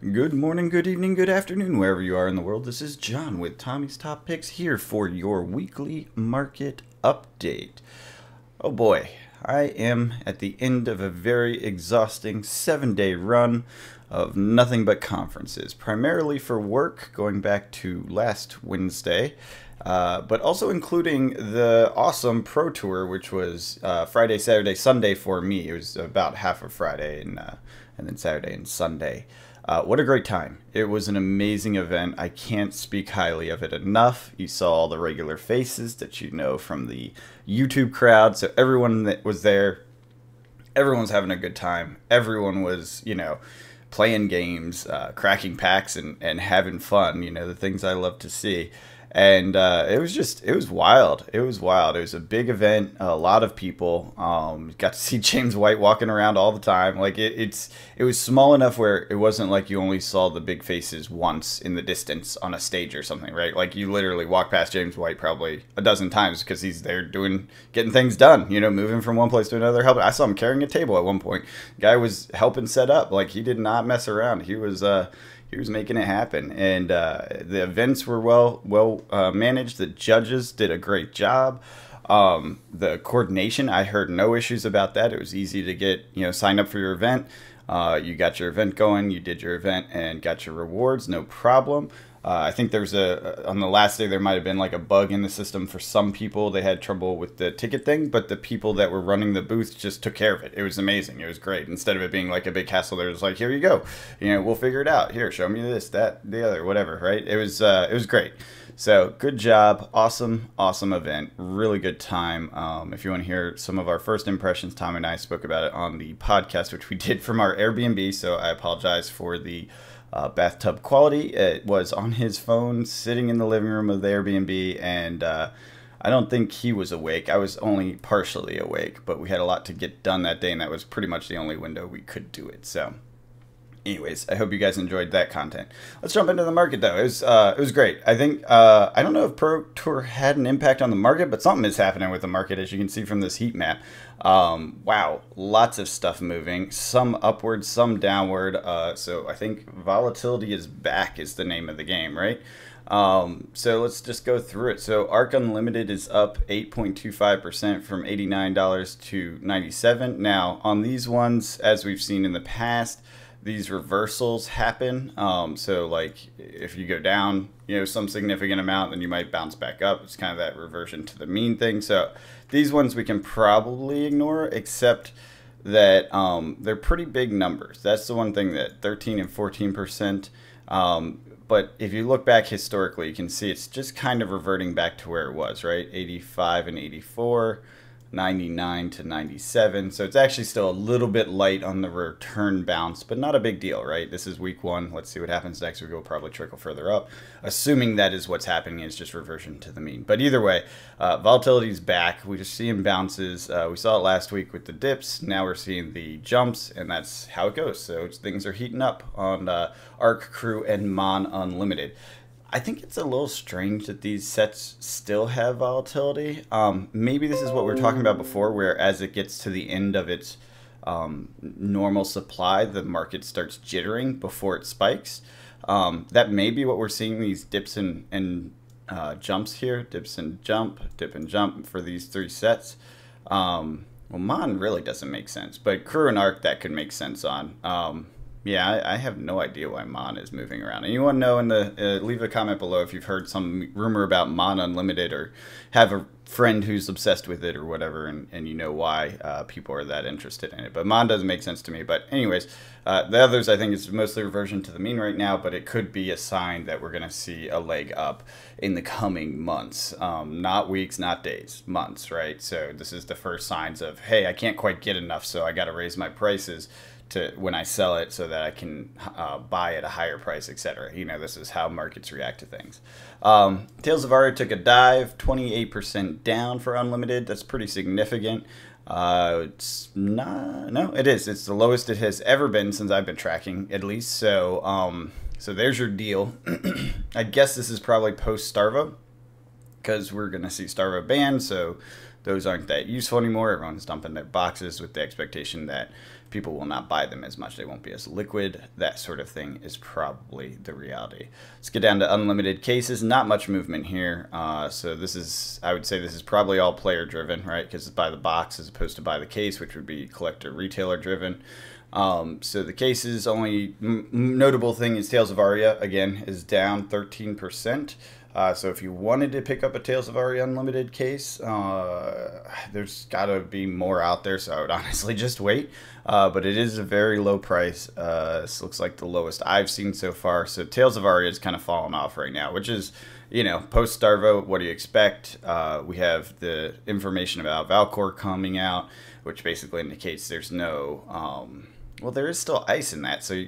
Good morning, good evening, good afternoon, wherever you are in the world. This is John with Tommy's Top Picks here for your weekly market update. Oh boy, I am at the end of a very exhausting 7-day run of nothing but conferences, primarily for work, going back to last Wednesday, but also including the awesome Pro Tour, which was Friday, Saturday, Sunday for me. It was about half of Friday and then Saturday and Sunday. What a great time. It was an amazing event. I can't speak highly of it enough. You saw all the regular faces that you know from the YouTube crowd. So everyone that was there, everyone was having a good time. Everyone was, playing games, cracking packs and having fun, the things I love to see. And it was wild. It was wild. It was a big event, a lot of people. Got to see James White walking around all the time. Like it was small enough where it wasn't like you only saw the big faces once in the distance on a stage or something, right? Like you literally walk past James White probably a dozen times because he's there getting things done, moving from one place to another. Helping. I saw him carrying a table at one point. The guy was helping set up. Like he did not mess around. He was making it happen, and the events were well managed. The judges did a great job. The coordination, I heard no issues about that. It was easy to get sign up for your event. You got your event going, you did your event and got your rewards, no problem. I think there was on the last day there might have been like a bug in the system for some people. They had trouble with the ticket thing, but the people that were running the booth just took care of it. It was amazing. It was great. Instead of it being like a big hassle, they're just like, here you go. We'll figure it out. Here, show me this, that, the other, whatever, right? It was great. So good job. Awesome event. Really good time. If you want to hear some of our first impressions, Tom and I spoke about it on the podcast, which we did from our Airbnb. So I apologize for the bathtub quality. It was on his phone sitting in the living room of the Airbnb, and I don't think he was awake. I was only partially awake, but we had a lot to get done that day, and that was pretty much the only window we could do it. So anyways, I hope you guys enjoyed that content. Let's jump into the market though. It was great. I think I don't know if Pro Tour had an impact on the market, but something is happening with the market, as you can see from this heat map. Wow, lots of stuff moving, some upward, some downward. So I think volatility is back is the name of the game, right? So let's just go through it. So ARK Unlimited is up 8.25% from $89 to $97. Now on these ones, as we've seen in the past, these reversals happen. So like if you go down, some significant amount, then you might bounce back up. It's kind of that reversion to the mean thing. So these ones we can probably ignore, except that they're pretty big numbers. That's the one thing, that 13 and 14%. But if you look back historically, you can see it's just kind of reverting back to where it was, right? 85 and 84. 99 to 97, so it's actually still a little bit light on the return bounce, but not a big deal, right? This is week one. Let's see what happens next week. We'll probably trickle further up, assuming that is what's happening. It's just reversion to the mean. But either way, volatility is back. We just seeing bounces. We saw it last week with the dips. Now we're seeing the jumps, and that's how it goes. So things are heating up on ARK, Crew, and Mon Unlimited. I think it's a little strange that these sets still have volatility. Maybe this is what we were talking about before, where as it gets to the end of its normal supply, the market starts jittering before it spikes. That may be what we're seeing, these dips and jumps here. Dips and jump, dip and jump for these three sets. Well, Mon really doesn't make sense, but Crew and ARK, that could make sense on. Yeah, I have no idea why Mon is moving around. Anyone know in the leave a comment below if you've heard some rumor about Mon Unlimited, or have a friend who's obsessed with it or whatever, and you know why people are that interested in it. But Mon doesn't make sense to me. But anyways, the others, I think it's mostly reversion to the mean right now, but it could be a sign that we're going to see a leg up in the coming months. Not weeks, not days, months, right? So this is the first signs of, hey, I can't quite get enough, so I got to raise my prices to when I sell it so that I can buy at a higher price, etc. This is how markets react to things. Tales of Aria took a dive, 28% down for Unlimited. That's pretty significant. It's not, no, it is. It's the lowest it has ever been since I've been tracking, at least. So, so there's your deal. I guess this is probably post Starvo, because we're going to see Starvo banned, so those aren't that useful anymore. Everyone's dumping their boxes with the expectation that people will not buy them as much. They won't be as liquid. That sort of thing is probably the reality. Let's get down to unlimited cases. Not much movement here. So this is, I would say this is probably all player driven, right? Because it's by the box as opposed to by the case, which would be collector retailer driven. So the cases, only notable thing is Tales of Aria, again, is down 13%. So if you wanted to pick up a Tales of Aria Unlimited case, there's got to be more out there, so I would honestly just wait. But it is a very low price. This looks like the lowest I've seen so far. So Tales of Aria is kind of falling off right now, which is, you know, post Starvo, what do you expect? We have the information about Valcor coming out, which basically indicates there's no... well, there is still ice in that, so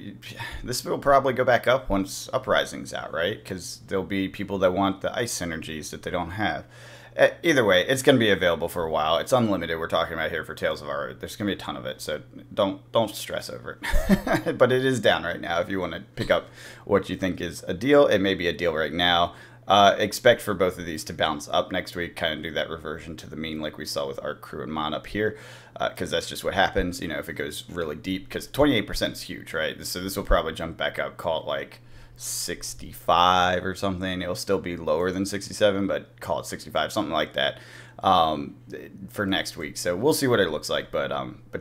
this will probably go back up once Uprising's out, right? Because there'll be people that want the ice synergies that they don't have. Either way, it's going to be available for a while. It's unlimited. We're talking about here for Tales of Aria. There's going to be a ton of it, so don't stress over it. But it is down right now. If you want to pick up what you think is a deal, it may be a deal right now. Expect for both of these to bounce up next week, kind of do that reversion to the mean like we saw with Arc, Crew, and Mon up here, because that's just what happens, you know, if it goes really deep, because 28% is huge, right? So this will probably jump back up, call it like 65 or something. It'll still be lower than 67, but call it 65, something like that, for next week. So we'll see what it looks like, but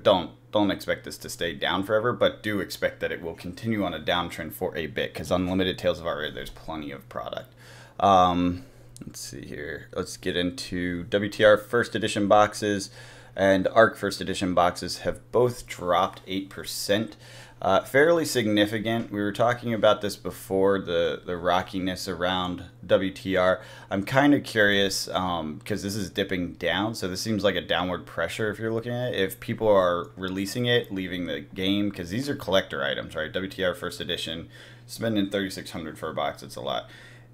don't expect this to stay down forever, but do expect that it will continue on a downtrend for a bit, because Unlimited Tales of Aria, there's plenty of product. Let's see here. Let's get into WTR first edition boxes and ARC first edition boxes have both dropped 8%. Fairly significant. We were talking about this before, the rockiness around WTR. I'm kind of curious because this is dipping down, so this seems like a downward pressure if you're looking at it. If people are releasing it, leaving the game, because these are collector items, right? WTR first edition, spending $3,600 for a box, it's a lot.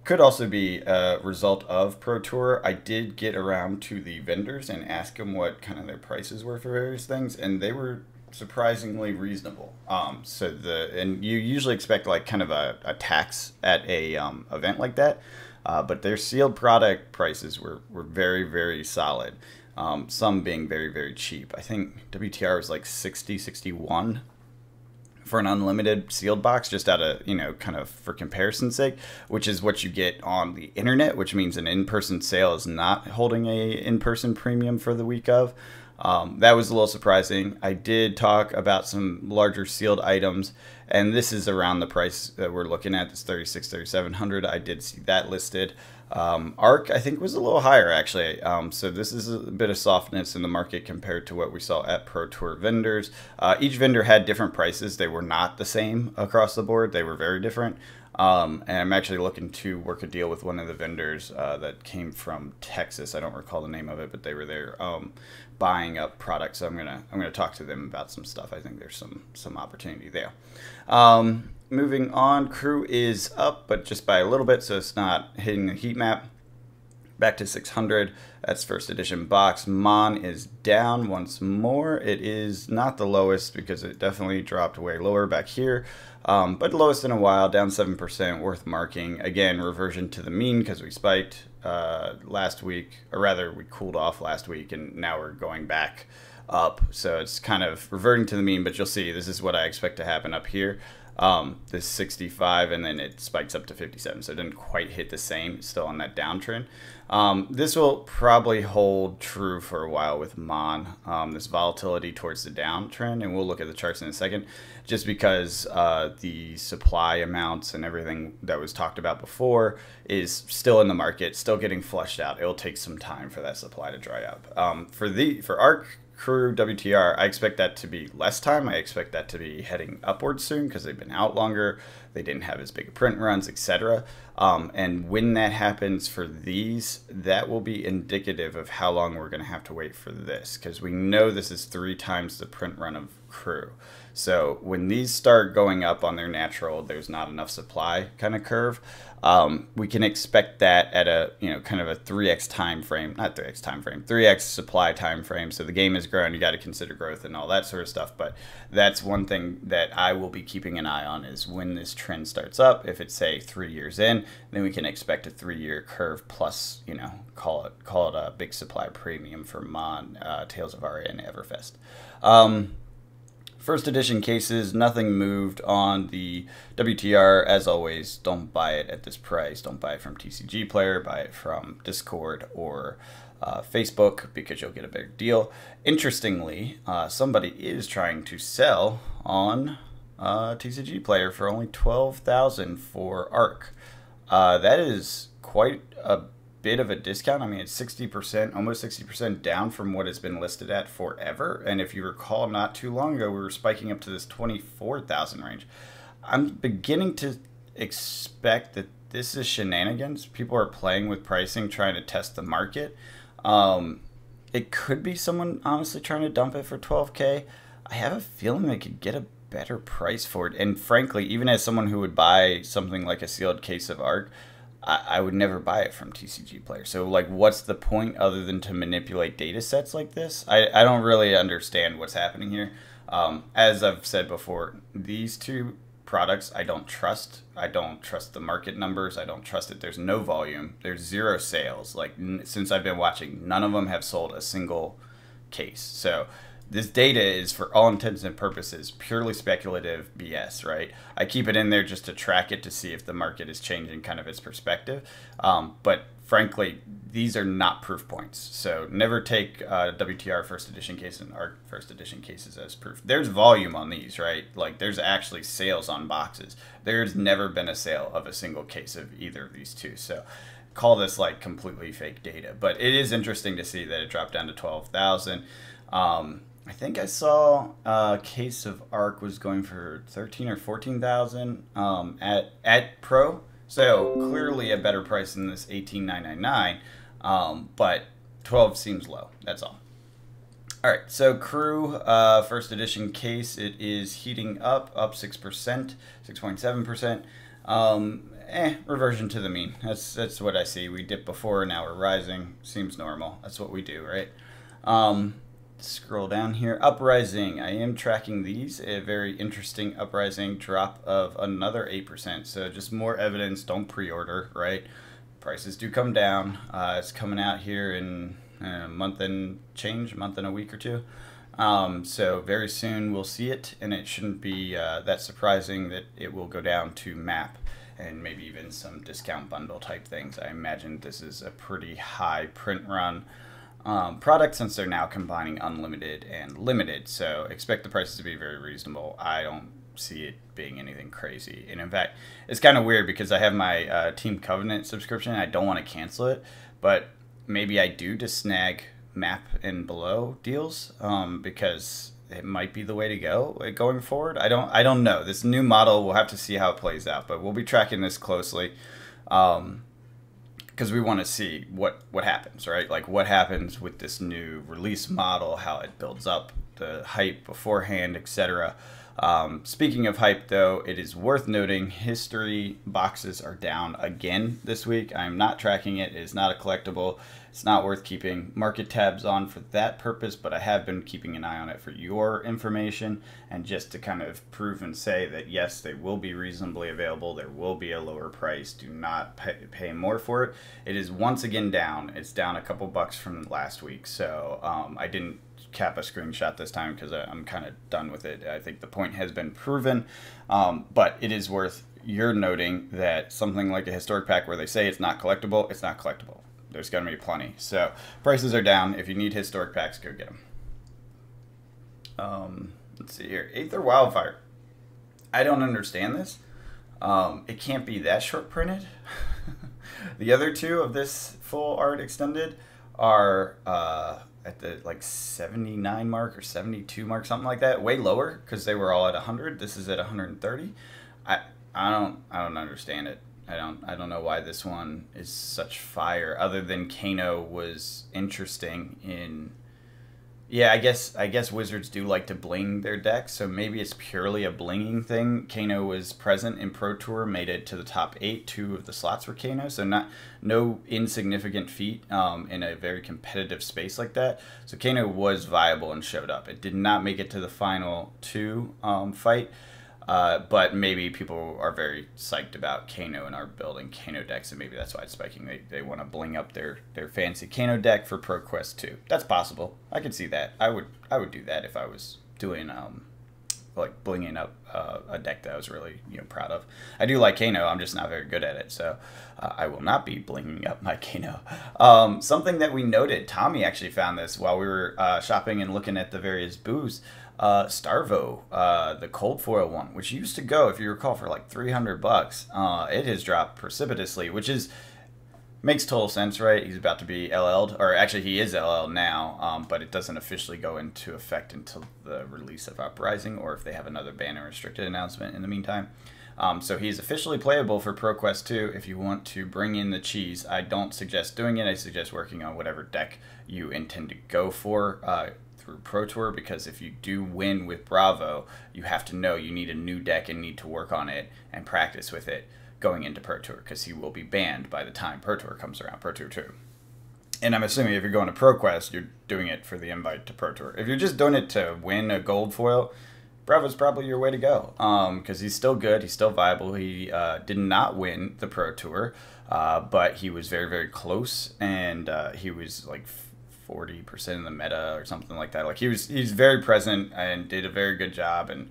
Could also be a result of Pro Tour. I did get around to the vendors and ask them what kind of their prices were for various things, and they were surprisingly reasonable. And you usually expect like kind of a tax at a event like that, but their sealed product prices were very, very solid. Some being very, very cheap. I think WTR was like 60, 61 for an unlimited sealed box, just out of, you know, kind of for comparison's sake, which is what you get on the internet, which means an in-person sale is not holding a in-person premium for the week of. That was a little surprising. I did talk about some larger sealed items, and this is around the price that we're looking at. This $3,600, $3,700. I did see that listed. ARC, I think, was a little higher, actually. So this is a bit of softness in the market compared to what we saw at Pro Tour vendors. Each vendor had different prices. They were not the same across the board. They were very different. And I'm actually looking to work a deal with one of the vendors that came from Texas. I don't recall the name of it, but they were there buying up products. So I'm gonna talk to them about some stuff. I think there's some opportunity there. Moving on, Crew is up, but just by a little bit, so it's not hitting the heat map. Back to 600. That's first edition box. Mon is down once more. It is not the lowest because it definitely dropped way lower back here, but lowest in a while, down 7%. Worth marking. Again, reversion to the mean because we spiked last week, or rather, we cooled off last week, and now we're going back up. So it's kind of reverting to the mean, but you'll see this is what I expect to happen up here. This 65, and then it spikes up to 57, so it didn't quite hit the same, still on that downtrend. This will probably hold true for a while with Mon, this volatility towards the downtrend, and we'll look at the charts in a second, just because the supply amounts and everything that was talked about before is still in the market, still getting flushed out. It'll take some time for that supply to dry up. For ARC, Crew, WTR, I expect that to be less time. I expect that to be heading upwards soon because they've been out longer. They didn't have as big print runs, etc. And when that happens for these, that will be indicative of how long we're going to have to wait for this, because we know this is 3 times the print run of Crew. So when these start going up on their natural, there's not enough supply kind of curve. We can expect that at a, you know, kind of a 3x time frame, not 3x time frame, 3x supply time frame. So the game is growing, you got to consider growth and all that sort of stuff. But that's one thing that I will be keeping an eye on, is when this trend starts up. If it's, say, 3 years in, then we can expect a 3-year curve plus, you know, call it a big supply premium for Mon, Tales of Aria, and Everfest. First edition cases, nothing moved on the WTR. As always, don't buy it at this price. Don't buy it from TCG Player. Buy it from Discord or Facebook because you'll get a better deal. Interestingly, somebody is trying to sell on TCG Player for only $12,000 for Arc. That is quite a bit of a discount. I mean, it's 60%, almost 60% down from what it's been listed at forever. And if you recall, not too long ago, we were spiking up to this 24,000 range. I'm beginning to expect that this is shenanigans. People are playing with pricing, trying to test the market. It could be someone honestly trying to dump it for 12K. I have a feeling they could get a better price for it. And frankly, even as someone who would buy something like a sealed case of Arc, I would never buy it from TCG Player. So, like, what's the point other than to manipulate data sets like this? I don't really understand what's happening here. As I've said before, these two products I don't trust. I don't trust the market numbers. I don't trust it. There's no volume. There's zero sales. Like, since I've been watching, none of them have sold a single case. So this data is, for all intents and purposes, purely speculative BS, right? I keep it in there just to track it to see if the market is changing kind of its perspective. But frankly, these are not proof points. So never take WTR first edition case and ARC first edition cases as proof. There's volume on these, right? Like, there's actually sales on boxes. There's never been a sale of a single case of either of these two. So call this like completely fake data. But it is interesting to see that it dropped down to 12,000. I think I saw a case of Arc was going for 13 or 14,000 at Pro. So clearly a better price than this 18,999. But 12 seems low. That's all. All right. So Crew first edition case, it is heating up 6%, 6.7%. Reversion to the mean. That's what I see. We dipped before, now we're rising. Seems normal. That's what we do, right? Scroll down here. Uprising. I am tracking these. A very interesting uprising drop of another 8%. So just more evidence. Don't pre-order, right? Prices do come down. It's coming out here in a month and change, a month and a week or two. So very soon we'll see it, and it shouldn't be that surprising that it will go down to map and maybe even some discount bundle type things. I imagine this is a pretty high print run product, since they're now combining unlimited and limited. So expect the prices to be very reasonable. I don't see it being anything crazy. And in fact, it's kind of weird because I have my Team Covenant subscription. I don't want to cancel it, but maybe I do to snag map and below deals because it might be the way to go going forward. I don't know. This new model, we'll have to see how it plays out, but we'll be tracking this closely. Because we want to see what happens, right? Like, what happens with this new release model, how it builds up, the hype beforehand, etc. Speaking of hype, though, it is worth noting history boxes are down again this week. I'm not tracking it. It is not a collectible. It's not worth keeping market tabs on for that purpose, but I have been keeping an eye on it for your information and just to kind of prove and say that, yes, they will be reasonably available. There will be a lower price. Do not pay more for it. It is once again down. It's down a couple bucks from last week, so I didn't cap a screenshot this time because I'm kind of done with it. I think the point has been proven, but it is worth your noting that something like a historic pack where they say it's not collectible, it's not collectible. There's going to be plenty. So prices are down. If you need historic packs, go get them. Let's see here. Aether Wildfire. I don't understand this. It can't be that short printed. The other two of this full art extended are at the like 79 mark or 72 mark, something like that. Way lower because they were all at 100. This is at 130. I don't understand it. I don't know why this one is such fire, other than Kano was interesting in. Yeah, I guess Wizards do like to bling their decks, so maybe it's purely a blinging thing. Kano was present in Pro Tour, made it to the top 8. 2 of the slots were Kano, so no insignificant feat in a very competitive space like that. So Kano was viable and showed up. It did not make it to the final 2 fight. But maybe people are very psyched about Kano and are building Kano decks, and maybe that's why it's spiking. They want to bling up their fancy Kano deck for ProQuest 2. That's possible. I could see that. I would do that if I was doing like blinging up a deck that I was really proud of. I do like Kano. I'm just not very good at it, so I will not be blinging up my Kano. Something that we noted, Tommy actually found this while we were shopping and looking at the various booths. Starvo, the cold foil one, which used to go, if you recall, for like $300. It has dropped precipitously, which is makes total sense, right? He's about to be LL'd, or actually he is LL now, but it doesn't officially go into effect until the release of Uprising, or if they have another ban and restricted announcement in the meantime. So he's officially playable for ProQuest 2 if you want to bring in the cheese. I don't suggest doing it. I suggest working on whatever deck you intend to go for through Pro Tour, because if you do win with Bravo, you have to know you need a new deck and need to work on it and practice with it going into Pro Tour, because he will be banned by the time Pro Tour comes around, Pro Tour 2. And I'm assuming if you're going to ProQuest, you're doing it for the invite to Pro Tour. If you're just doing it to win a gold foil, Bravo's probably your way to go, because he's still good, he's still viable. He did not win the Pro Tour, but he was very, very close, and he was like 40% in the meta or something like that. Like he's very present and did a very good job, and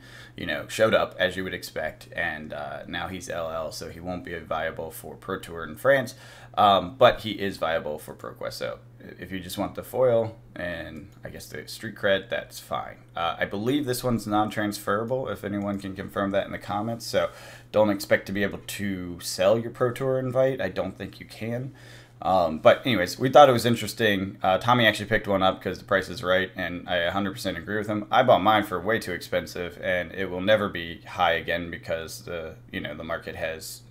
showed up as you would expect. And now he's LL, so he won't be viable for Pro Tour in France, but he is viable for ProQuest. So if you just want the foil and I guess the street cred, that's fine. I believe this one's non-transferable, if anyone can confirm that in the comments. So don't expect to be able to sell your Pro Tour invite. I don't think you can. But anyways, we thought it was interesting. Tommy actually picked one up because the price is right, and I 100% agree with him. I bought mine for way too expensive, and it will never be high again because the market has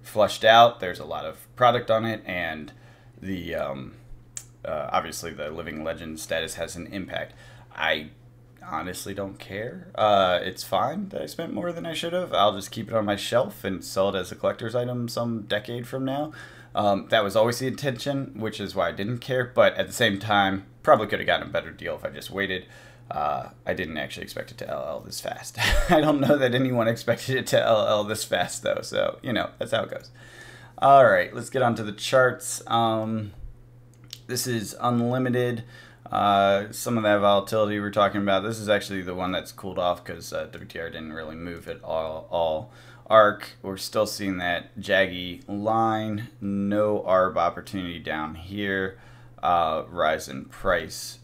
flushed out. There's a lot of product on it, and the obviously the living legend status has an impact. I honestly don't care. It's fine that I spent more than I should have. I'll just keep it on my shelf and sell it as a collector's item some decade from now. That was always the intention, which is why I didn't care, but at the same time, probably could have gotten a better deal if I just waited. I didn't actually expect it to LL this fast. I don't know that anyone expected it to LL this fast, though, so, that's how it goes. All right, let's get on to the charts. This is unlimited. Some of that volatility we're talking about. This is actually the one that's cooled off because WTR didn't really move at all. ARC, we're still seeing that jaggy line, no ARB opportunity down here, rise in price,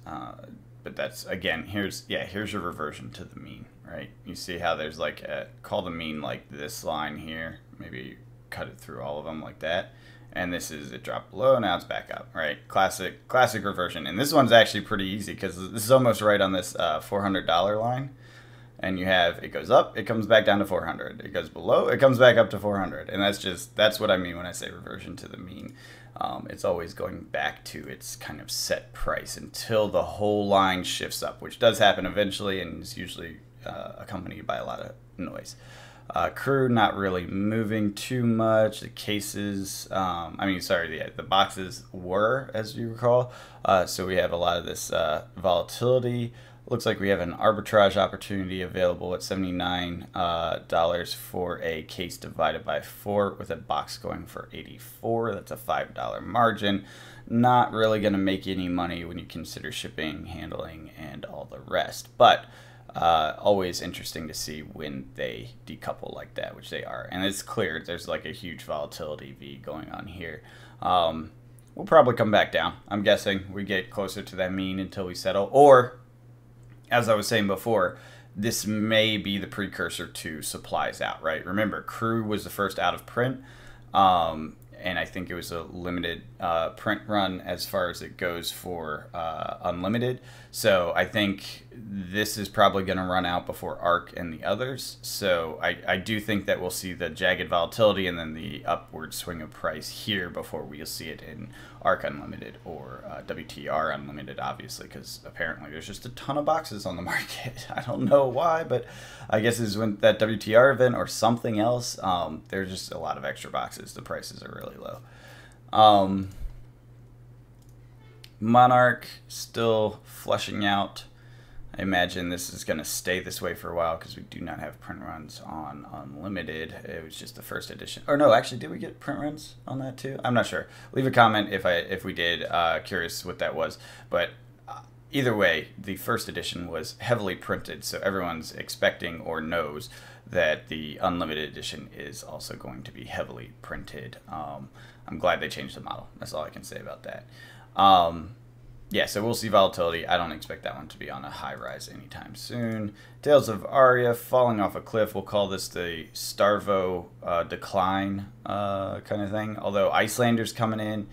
but that's, again, here's your reversion to the mean, right? You see how there's like call the mean like this line here, maybe cut it through all of them like that, and this is, it dropped below, now it's back up, right? Classic reversion, and this one's actually pretty easy because this is almost right on this $400 line. And you have, it goes up, it comes back down to 400. It goes below, it comes back up to 400. And that's what I mean when I say reversion to the mean. It's always going back to its kind of set price until the whole line shifts up, which does happen eventually and is usually accompanied by a lot of noise. Crew not really moving too much. The cases, the boxes were, as you recall. So we have a lot of this volatility. Looks like we have an arbitrage opportunity available at $79 for a case divided by 4 with a box going for $84. That's a $5 margin. Not really going to make any money when you consider shipping, handling, and all the rest. But always interesting to see when they decouple like that, which they are. And it's clear there's like a huge volatility V going on here. We'll probably come back down. I'm guessing we get closer to that mean until we settle. Or, as I was saying before, this may be the precursor to supplies out, right? Remember, Crew was the first out of print, and I think it was a limited print run as far as it goes for unlimited. So I think this is probably going to run out before ARC and the others. So I do think that we'll see the jagged volatility and then the upward swing of price here before we'll see it in ARC Unlimited or WTR Unlimited, obviously, because apparently there's just a ton of boxes on the market. I don't know why, but I guess it's when that WTR event or something else, there's just a lot of extra boxes. The prices are really low. Monarch still flushing out. I imagine this is going to stay this way for a while because we do not have print runs on Unlimited. It was just the first edition. Or no, actually, did we get print runs on that too? I'm not sure. Leave a comment if we did. Curious what that was. But either way, the first edition was heavily printed, so everyone's expecting or knows that the unlimited edition is also going to be heavily printed. I'm glad they changed the model. That's all I can say about that. Yeah, so we'll see volatility. I don't expect that one to be on a high rise anytime soon. Tales of Aria falling off a cliff. We'll call this the Starvo decline kind of thing. Although Icelander's coming in,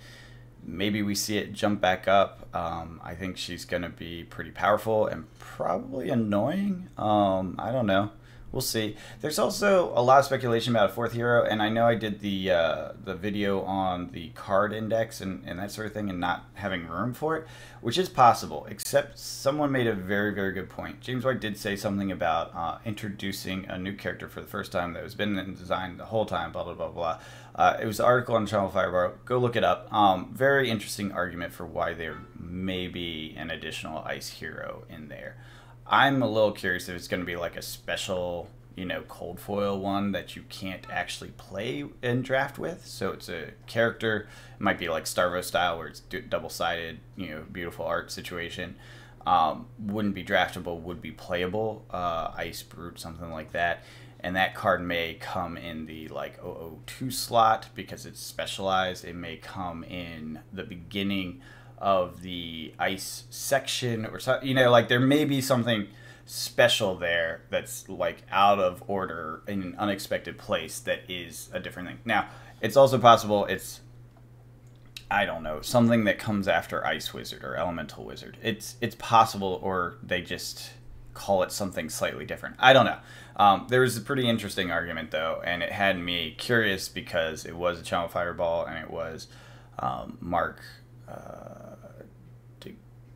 maybe we see it jump back up. I think she's going to be pretty powerful and probably annoying. I don't know. We'll see. There's also a lot of speculation about a fourth hero, and I know I did the video on the card index and that sort of thing and not having room for it, which is possible, except someone made a very, very good point. James White did say something about introducing a new character for the first time that has been in design the whole time, blah, blah, blah, blah. It was an article on Channel Firebar. Go look it up. Very interesting argument for why there may be an additional ice hero in there. I'm a little curious if it's going to be like a special, you know, cold foil one that you can't actually play and draft with. So it's a character, it might be like Starvo style where it's double-sided, you know, beautiful art situation. Wouldn't be draftable, would be playable, Ice Brute, something like that. And that card may come in the like 002 slot because it's specialized. It may come in the beginning of the ice section or something, you know, like there may be something special there that's like out of order in an unexpected place that is a different thing. Now, it's also possible it's, I don't know, something that comes after Ice Wizard or Elemental Wizard. It's possible, or they just call it something slightly different. I don't know. There was a pretty interesting argument though, and it had me curious because it was a Channel Fireball and it was Mark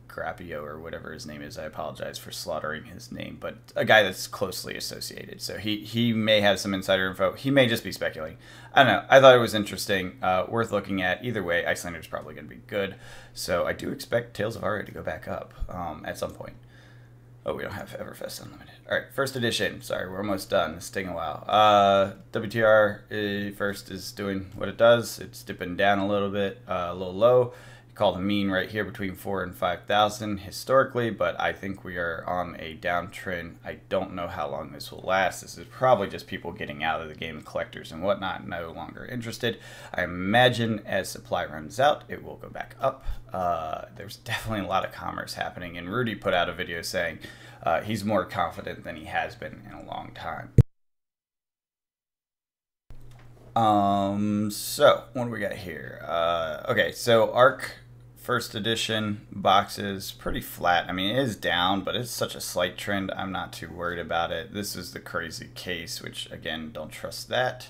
Grappio or whatever his name is. I apologize for slaughtering his name, but a guy that's closely associated. So he may have some insider info. He may just be speculating. I don't know. I thought it was interesting, worth looking at. Either way, Icelander's probably going to be good. So I do expect Tales of Aria to go back up at some point. Oh, we don't have Everfest Unlimited. All right, first edition. Sorry, we're almost done. It's taking a while. WTR first is doing what it does. It's dipping down a little bit, a little low. Call the mean right here between 4,000 and 5,000 historically, but I think we are on a downtrend. I don't know how long this will last. This is probably just people getting out of the game, collectors and whatnot, no longer interested. I imagine as supply runs out, it will go back up. There's definitely a lot of commerce happening, and Rudy put out a video saying he's more confident than he has been in a long time. So what do we got here? Okay, so Arc first edition boxes pretty flat. I mean, it is down, but it's such a slight trend. I'm not too worried about it. This is the crazy case, which again, don't trust that.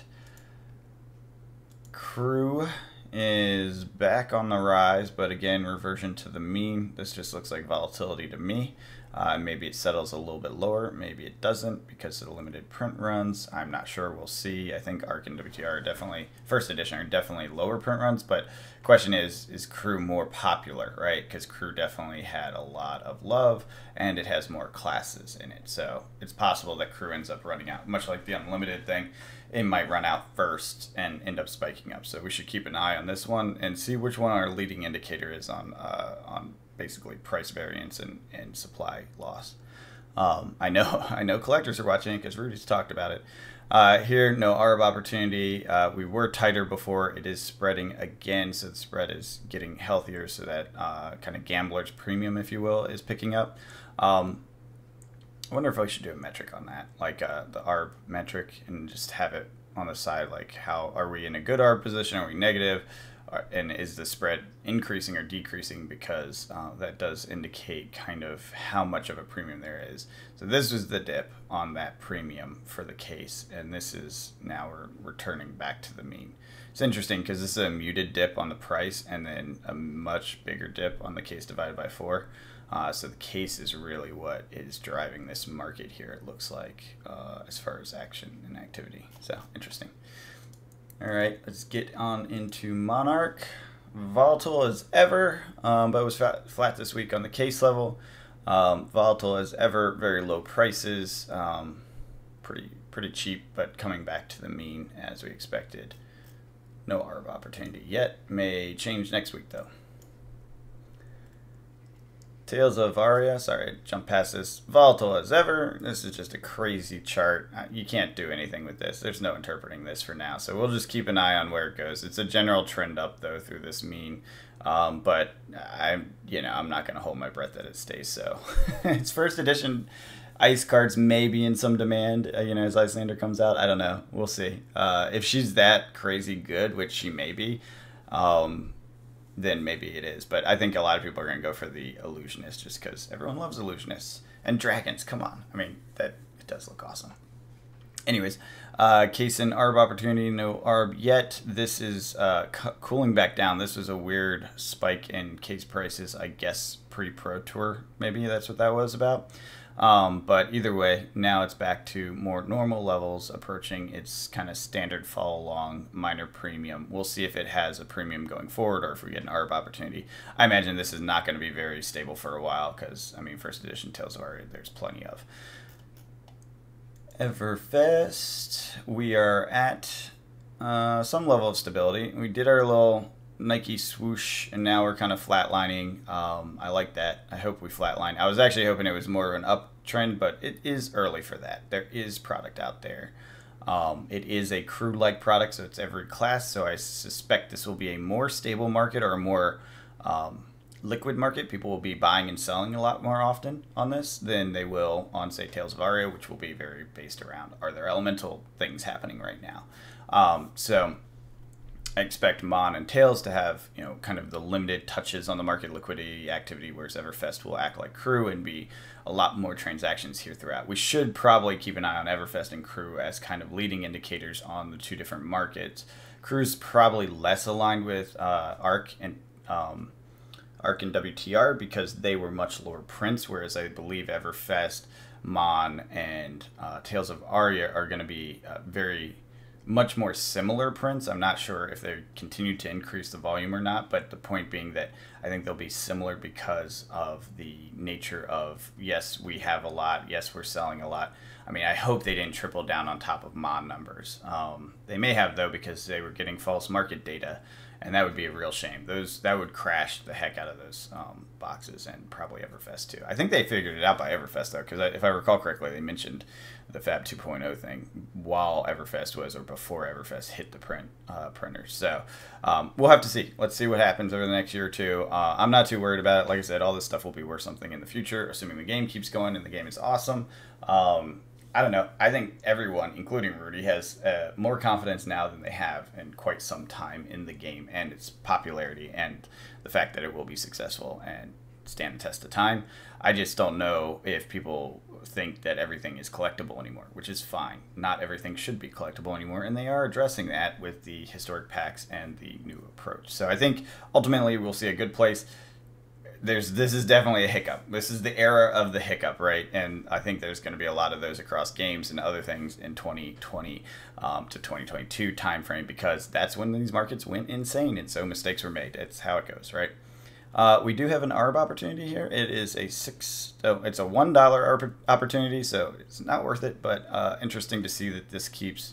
Crew is back on the rise, but again, reversion to the mean. This just looks like volatility to me. Maybe it settles a little bit lower, maybe it doesn't because of the limited print runs. I'm not sure, we'll see. I think Arc and WTR are definitely, first edition are definitely lower print runs, but question is Crew more popular, right? Because Crew definitely had a lot of love and it has more classes in it. So it's possible that Crew ends up running out, much like the Unlimited thing. It might run out first and end up spiking up. So we should keep an eye on this one and see which one our leading indicator is on basically price variance and supply loss. I know collectors are watching it because Rudy's talked about it. Here, no ARB opportunity. We were tighter before. It is spreading again, so the spread is getting healthier, so that kind of gambler's premium, if you will, is picking up. I wonder if I should do a metric on that, like the ARB metric, and just have it on the side, like how are we in a good ARB position, are we negative? And is the spread increasing or decreasing, because that does indicate kind of how much of a premium there is. So this was the dip on that premium for the case, and this is now we're returning back to the mean. It's interesting because this is a muted dip on the price and then a much bigger dip on the case divided by 4. So the case is really what is driving this market here, it looks like, as far as action and activity. So interesting. All right, let's get on into Monarch. Volatile as ever, but it was flat this week on the case level. Volatile as ever, very low prices, pretty cheap, but coming back to the mean as we expected. No ARB opportunity yet. May change next week though. Tales of Aria. Sorry, jump past this. Volatile as ever. This is just a crazy chart. You can't do anything with this. There's no interpreting this for now. So we'll just keep an eye on where it goes. It's a general trend up though through this mean. But I'm not going to hold my breath that it stays so. It's first edition. Ice cards may be in some demand, as Icelander comes out. I don't know. We'll see. If she's that crazy good, which she may be, then maybe it is. But I think a lot of people are going to go for the Illusionist just because everyone loves Illusionists. And dragons, come on. I mean, it does look awesome. Anyways, case in ARB opportunity, no ARB yet. This is cooling back down. This was a weird spike in case prices, I guess, pre-Pro Tour. Maybe that's what that was about. But either way, now it's back to more normal levels, approaching its kind of standard fall along minor premium. We'll see if it has a premium going forward or if we get an ARB opportunity. I imagine this is not going to be very stable for a while because, I mean, first edition Tales of Aria, there's plenty of. Everfest, we are at some level of stability. We did our little Nike swoosh, and now we're kind of flatlining. I like that. I hope we flatline. I was actually hoping it was more of an uptrend, but it is early for that. There is product out there. It is a crew-like product, so it's every class, so I suspect this will be a more stable market or a more liquid market. People will be buying and selling a lot more often on this than they will on, say, Tales of Aria, which will be very based around, are there elemental things happening right now? So I expect Mon and Tales to have, kind of the limited touches on the market liquidity activity, whereas Everfest will act like Crew and be a lot more transactions here throughout. We should probably keep an eye on Everfest and Crew as kind of leading indicators on the two different markets. Crew's probably less aligned with ARC and WTR because they were much lower prints, whereas I believe Everfest, Mon, and Tales of Aria are going to be very much more similar prints. I'm not sure if they continue to increase the volume or not, but the point being that I think they'll be similar because of the nature of, yes, we have a lot, yes, we're selling a lot. I mean, I hope they didn't triple down on top of Mon numbers. They may have, though, because they were getting false market data, and that would be a real shame. That would crash the heck out of those boxes, and probably Everfest too. I think they figured it out by Everfest though, because if I recall correctly, they mentioned the Fab 2.0 thing while Everfest was, or before Everfest hit the printers. So we'll have to see. Let's see what happens over the next year or two. I'm not too worried about it. Like I said, all this stuff will be worth something in the future, assuming the game keeps going and the game is awesome. I don't know. I think everyone, including Rudy, has more confidence now than they have in quite some time in the game and its popularity and the fact that it will be successful and stand the test of time. I just don't know if people think that everything is collectible anymore, which is fine. Not everything should be collectible anymore, and they are addressing that with the historic packs and the new approach. So I think ultimately we'll see a good place. This is definitely a hiccup. This is the era of the hiccup, right? And I think there's going to be a lot of those across games and other things in 2020 to 2022 timeframe, because that's when these markets went insane and so mistakes were made. It's how it goes, right? We do have an ARB opportunity here. It is it's a $1 ARB opportunity, so it's not worth it, but interesting to see that this keeps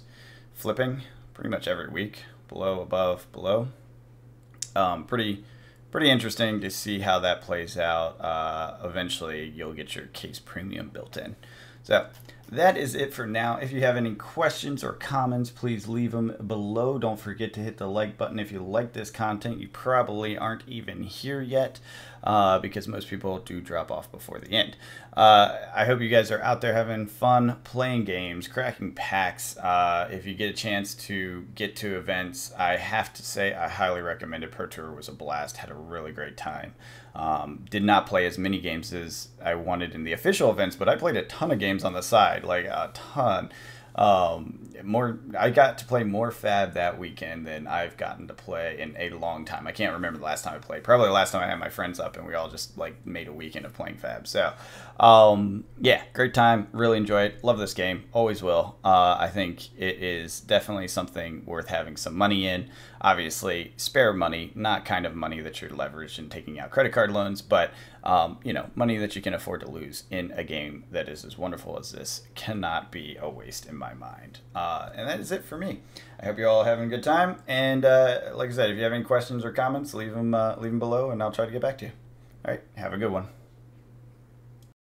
flipping pretty much every week, below, above, below. Pretty interesting to see how that plays out. Eventually, you'll get your case premium built in. So that is it for now. If you have any questions or comments, please leave them below. Don't forget to hit the like button if you like this content. You probably aren't even here yet because most people do drop off before the end. I hope you guys are out there having fun playing games, cracking packs. If you get a chance to get to events, I have to say I highly recommend it. Pro Tour was a blast. Had a really great time. Did not play as many games as I wanted in the official events, but I played a ton of games on the side, like a ton. I got to play more Fab that weekend than I've gotten to play in a long time. I can't remember the last time I played. Probably the last time I had my friends up and we all just like made a weekend of playing Fab. So, yeah, great time. Really enjoy it. Love this game. Always will. I think it is definitely something worth having some money in. Obviously, spare money, not kind of money that you're leveraged and taking out credit card loans, but money that you can afford to lose in a game that is as wonderful as this cannot be a waste in my mind. And that is it for me. I hope you're all having a good time. And like I said, if you have any questions or comments, leave them below, and I'll try to get back to you. All right, have a good one.